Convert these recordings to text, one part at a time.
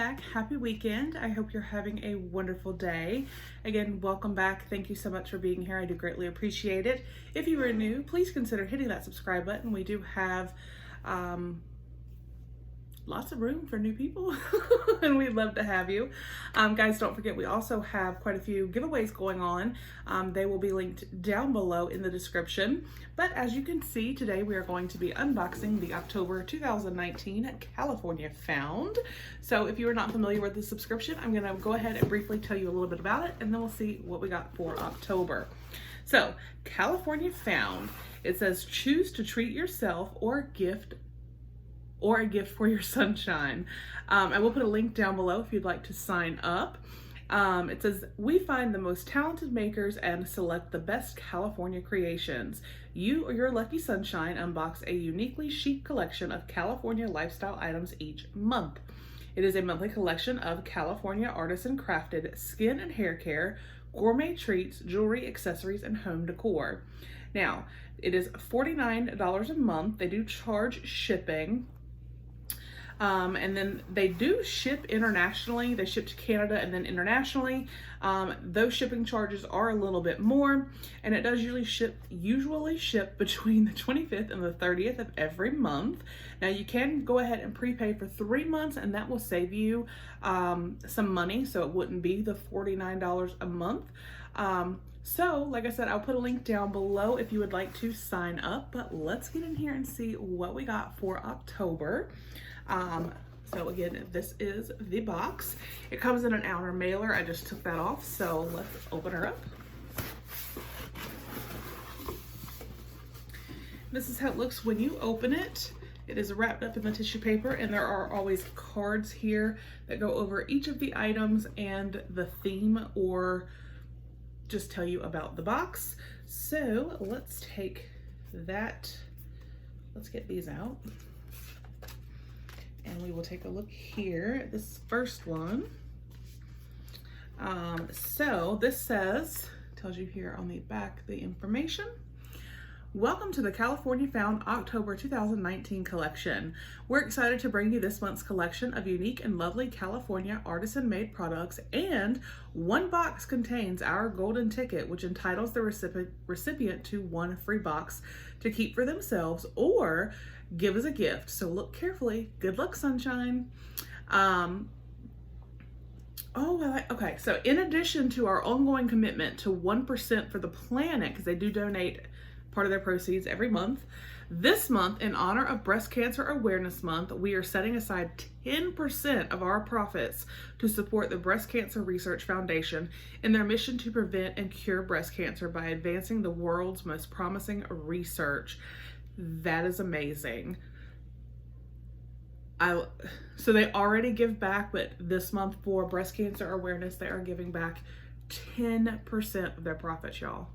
back. Happy weekend. I hope you're having a wonderful day. Again, welcome back. Thank you so much for being here. I do greatly appreciate it. If you are new, please consider hitting that subscribe button. We do have lots of room for new people and we'd love to have you. Guys, don't forget we also have quite a few giveaways going on. They will be linked down below in the description. But as you can see, today we are going to be unboxing the October 2019 California Found. So if you are not familiar with the subscription, I'm gonna go ahead and briefly tell you a little bit about it, and then we'll see what we got for October. So California Found, it says choose to treat yourself or a gift for your sunshine. I will put a link down below if you'd like to sign up. It says, we find the most talented makers and select the best California creations. You or your lucky sunshine unbox a uniquely chic collection of California lifestyle items each month. It is a monthly collection of California artisan-crafted skin and hair care, gourmet treats, jewelry, accessories, and home decor. Now, it is $49 a month. They do charge shipping. And then they do ship internationally. They ship to Canada and then internationally. Those shipping charges are a little bit more, and it does usually ship between the 25th and the 30th of every month. Now you can go ahead and prepay for 3 months, and that will save you some money, so it wouldn't be the $49 a month. So like I said, I'll put a link down below if you would like to sign up, but let's get in here and see what we got for October. So again, this is the box. It comes in an outer mailer. I just took that off, so let's open her up. This is how it looks when you open it. It is wrapped up in the tissue paper, and there are always cards here that go over each of the items and the theme, or just tell you about the box. So let's take that. Let's get these out. And we will take a look here at this first one. So this says, tells you here on the back the information. Welcome to the California Found October 2019 collection. We're excited to bring you this month's collection of unique and lovely California artisan-made products, and one box contains our golden ticket, which entitles the recipient to one free box to keep for themselves or give as a gift. So look carefully. Good luck, sunshine. Okay, so in addition to our ongoing commitment to 1% for the planet, because they do donate part of their proceeds every month, this month, in honor of Breast Cancer Awareness Month, we are setting aside 10% of our profits to support the Breast Cancer Research Foundation in their mission to prevent and cure breast cancer by advancing the world's most promising research. That is amazing. So they already give back, but this month for breast cancer awareness, they are giving back 10% of their profits, y'all.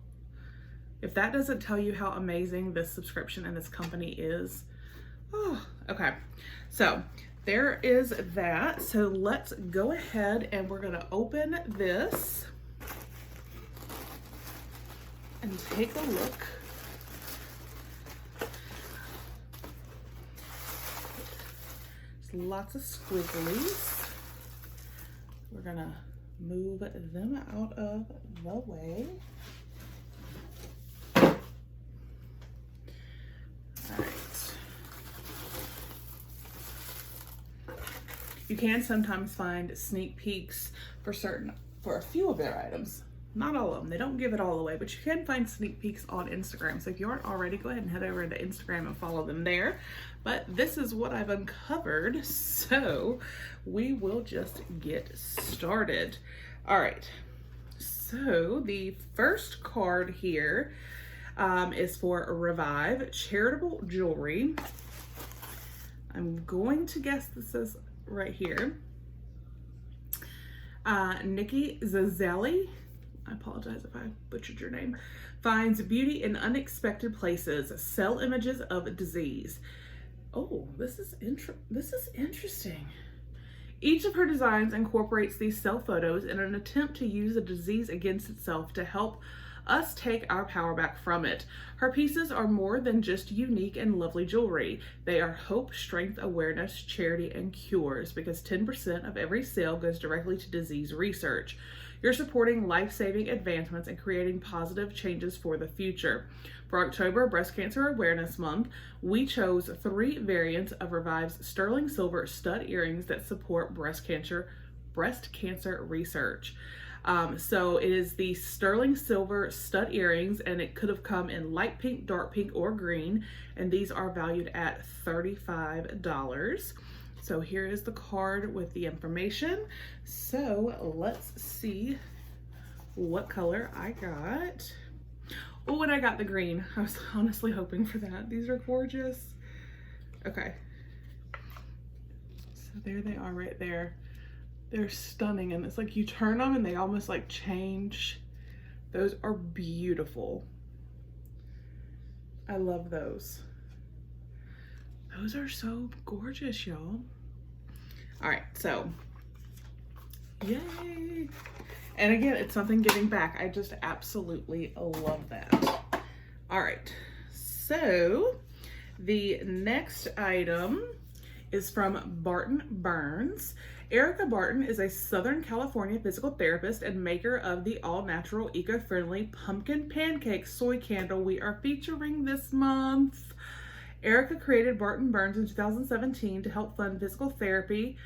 If that doesn't tell you how amazing this subscription and this company is. Oh, okay. So there is that. So let's go ahead and we're gonna open this and take a look. Lots of squigglies. We're gonna move them out of the way. All right. You can sometimes find sneak peeks for a few of their items. Not all of them. They don't give it all away, but you can find sneak peeks on Instagram. So if you aren't already, go ahead and head over to Instagram and follow them there. But this is what I've uncovered, so we will just get started. All right, so the first card here is for Revive Charitable Jewelry. I'm going to guess this is right here. Nikki Zazelli, I apologize if I butchered your name, finds beauty in unexpected places, sell images of disease. Oh, this is interesting. Each of her designs incorporates these cell photos in an attempt to use a disease against itself to help us take our power back from it. Her pieces are more than just unique and lovely jewelry. They are hope, strength, awareness, charity, and cures, because 10% of every sale goes directly to disease research. You're supporting life-saving advancements and creating positive changes for the future. For October, Breast Cancer Awareness Month, we chose 3 variants of Revive's sterling silver stud earrings that support breast cancer research. So it is the sterling silver stud earrings, and it could have come in light pink, dark pink, or green, and these are valued at $35. So here is the card with the information. So let's see what color I got. Oh, and I got the green. I was honestly hoping for that. These are gorgeous. Okay. So there they are right there. They're stunning, and it's like you turn them and they almost like change. Those are beautiful. I love those. Those are so gorgeous, y'all. All right, so yay. And again, it's something giving back. I just absolutely love that. All right, so the next item is from Barton Burns. Erica Barton is a Southern California physical therapist and maker of the all-natural, eco-friendly pumpkin pancake soy candle we are featuring this month. Erica created Barton Burns in 2017 to help fund physical therapy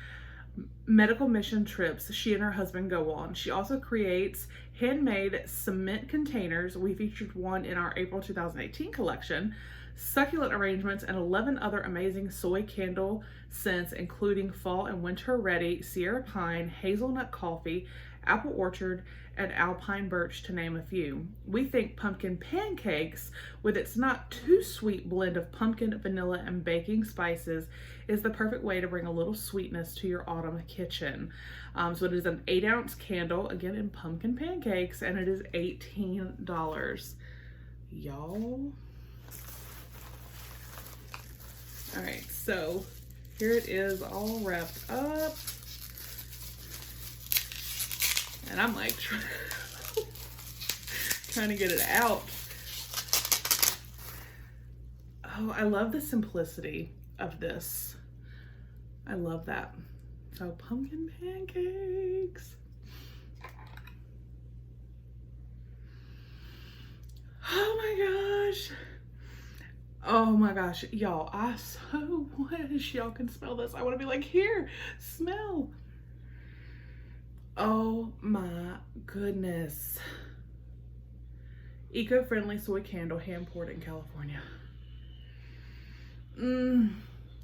medical mission trips she and her husband go on. She also creates handmade cement containers. We featured one in our April 2018 collection, succulent arrangements, and 11 other amazing soy candle scents, including fall and winter ready, Sierra Pine, hazelnut coffee, apple orchard, and alpine birch, to name a few. We think pumpkin pancakes, with its not too sweet blend of pumpkin, vanilla, and baking spices, is the perfect way to bring a little sweetness to your autumn kitchen. So it is an 8-ounce candle, again in pumpkin pancakes, and it is $18. Y'all. All right, so here it is all wrapped up. And I'm like trying to get it out. Oh, I love the simplicity of this. I love that. So pumpkin pancakes. Oh my gosh. Oh my gosh, y'all, I so wish y'all can smell this. I want to be like, here, smell. Oh my goodness. Eco-friendly soy candle, hand poured in California.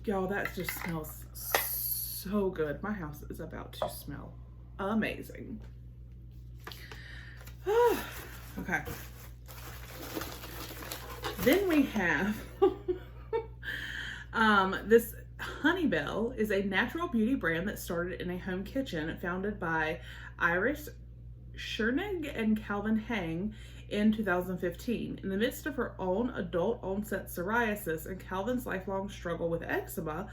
Y'all, that just smells so good. My house is about to smell amazing. Okay. Then we have this Honeybell is a natural beauty brand that started in a home kitchen founded by Iris Schernig and Calvin Hang in 2015. In the midst of her own adult onset psoriasis and Calvin's lifelong struggle with eczema,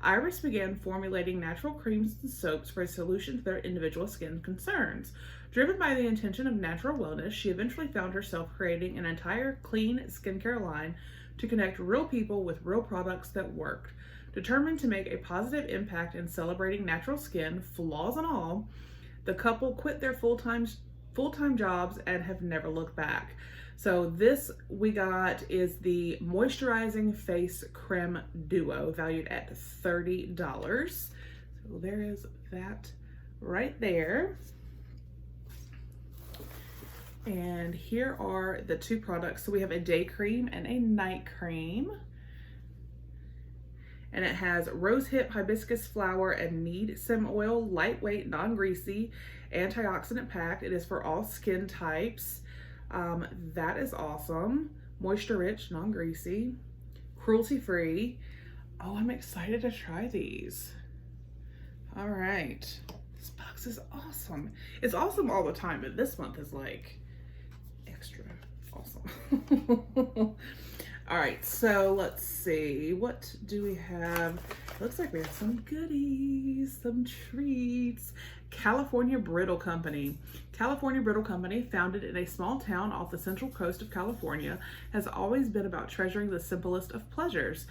Iris began formulating natural creams and soaps for a solution to their individual skin concerns. Driven by the intention of natural wellness, she eventually found herself creating an entire clean skincare line to connect real people with real products that worked. Determined to make a positive impact in celebrating natural skin, flaws and all, the couple quit their full-time jobs and have never looked back. So this we got is the Moisturizing Face Creme Duo, valued at $30. So there is that right there. And here are the two products. So we have a day cream and a night cream. And it has rosehip, hibiscus flower, and mead stem oil, lightweight, non-greasy, antioxidant packed. It is for all skin types. That is awesome. Moisture rich, non-greasy, cruelty free. Oh, I'm excited to try these. All right. This box is awesome. It's awesome all the time, but this month is like extra awesome. All right, so let's see. What do we have? Looks like we have some goodies, some treats. California Brittle Company. California Brittle Company, founded in a small town off the central coast of California, has always been about treasuring the simplest of pleasures.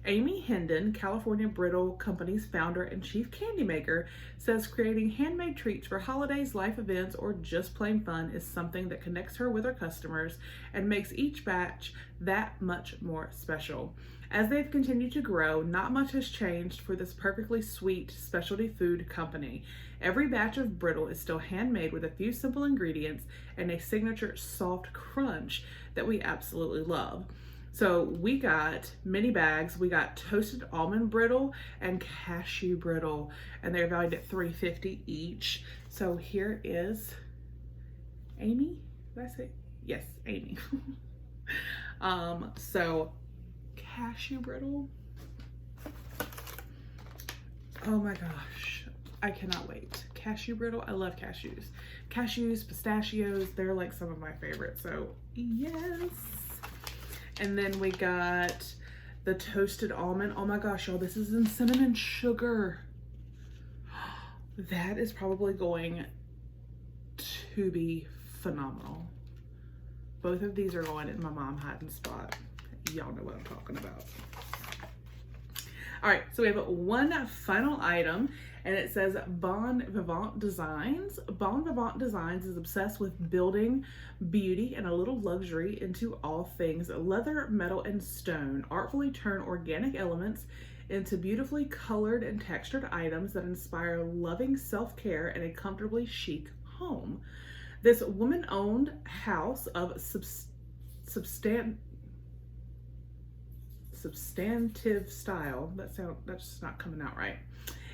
Amy Hendon, California Brittle Company's founder and chief candy maker, says creating handmade treats for holidays, life events, or just plain fun is something that connects her with her customers and makes each batch that much more special. As they've continued to grow, not much has changed for this perfectly sweet specialty food company. Every batch of Brittle is still handmade with a few simple ingredients and a signature soft crunch that we absolutely love. So we got mini bags. We got toasted almond brittle and cashew brittle, and they're valued at $3.50 each. So here is Amy. Did I say? Yes, Amy. So cashew brittle. Oh my gosh, I cannot wait. Cashew brittle. I love cashews. Cashews, pistachios, they're like some of my favorites. So yes. And then we got the toasted almond. Oh my gosh, y'all, this is in cinnamon sugar. That is probably going to be phenomenal. Both of these are going in my mom hiding spot. Y'all know what I'm talking about. All right, so we have one final item, and it says Vivant Designs. Vivant Designs is obsessed with building beauty and a little luxury into all things leather, metal, and stone. Artfully turn organic elements into beautifully colored and textured items that inspire loving self-care and a comfortably chic home. This woman-owned house of substantive style, that's just not coming out right,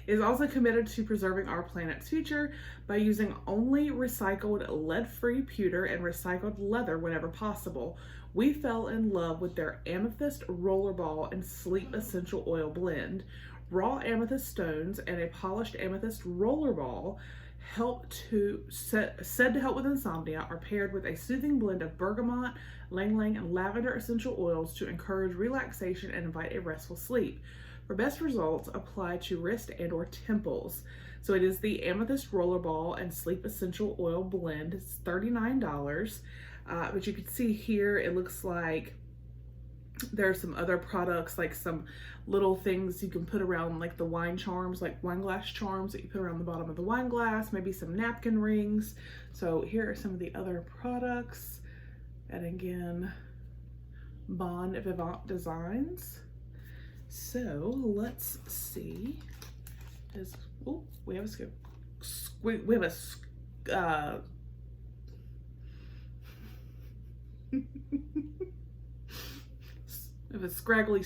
is also committed to preserving our planet's future by using only recycled lead-free pewter and recycled leather whenever possible. We fell in love with their Amethyst Rollerball and Sleep Essential Oil blend. Raw amethyst stones and a polished amethyst rollerball said to help with insomnia are paired with a soothing blend of bergamot, ylang-ylang, and lavender essential oils to encourage relaxation and invite a restful sleep. For best results, apply to wrist and or temples. So it is the Amethyst Rollerball and Sleep Essential Oil blend. It's $39. But you can see here, it looks like there are some other products, like some little things you can put around, like the wine charms, like wine glass charms that you put around the bottom of the wine glass, maybe some napkin rings. So here are some of the other products. And again, Vivant Designs. So let's see. We have a scraggly,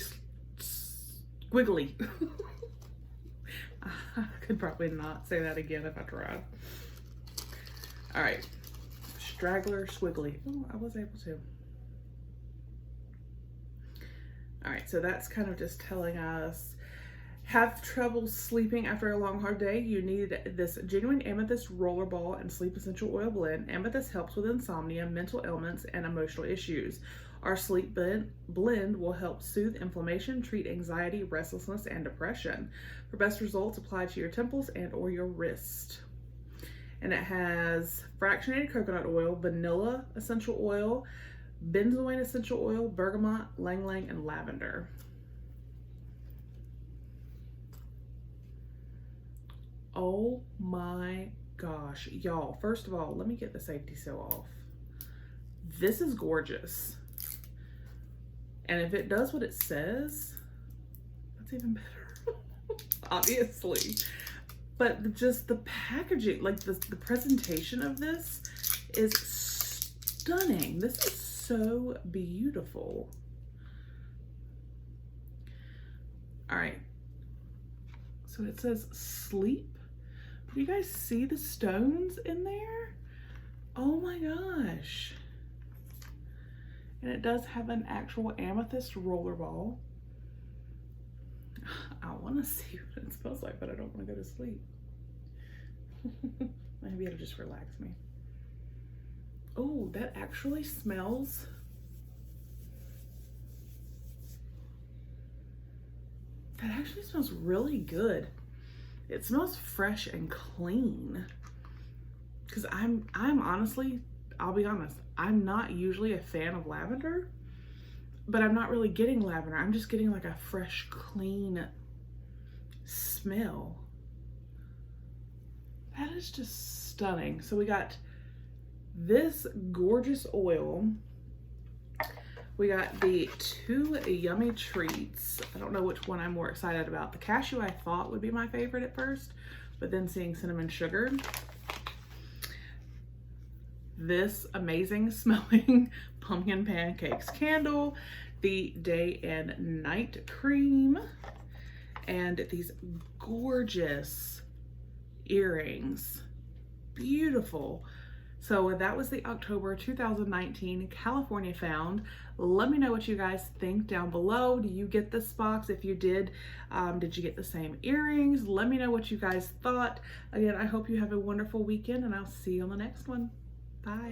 squiggly. I could probably not say that again if I tried. All right, straggler, squiggly. Oh, I was able to. All right, so that's kind of just telling us, have trouble sleeping after a long, hard day? You need this genuine amethyst rollerball and sleep essential oil blend. Amethyst helps with insomnia, mental ailments, and emotional issues. Our sleep blend will help soothe inflammation, treat anxiety, restlessness, and depression. For best results, apply to your temples and or your wrist. And it has fractionated coconut oil, vanilla essential oil, benzoin essential oil, bergamot, ylang-ylang, and lavender. Oh my gosh, y'all. First of all, let me get the safety seal off. This is gorgeous. And if it does what it says, that's even better, obviously. But just the packaging, like the presentation of this is stunning. This is so beautiful. All right, so it says sleep. Do you guys see the stones in there? Oh my gosh. And it does have an actual amethyst rollerball. I want to see what it smells like, but I don't want to go to sleep. Maybe it'll just relax me. Oh, that actually smells That actually smells really good. It smells fresh and clean. Because I'm honestly, I'll be honest, I'm not usually a fan of lavender, but I'm not really getting lavender. I'm just getting like a fresh, clean smell. That is just stunning. So we got this gorgeous oil. We got the 2 yummy treats. I don't know which one I'm more excited about. The cashew I thought would be my favorite at first, but then seeing cinnamon sugar. This amazing smelling pumpkin pancakes candle, the day and night cream, and these gorgeous earrings. Beautiful. So that was the October 2019 California Found. Let me know what you guys think down below. Do you get this box? If you did you get the same earrings? Let me know what you guys thought. Again, I hope you have a wonderful weekend, and I'll see you on the next one. Bye.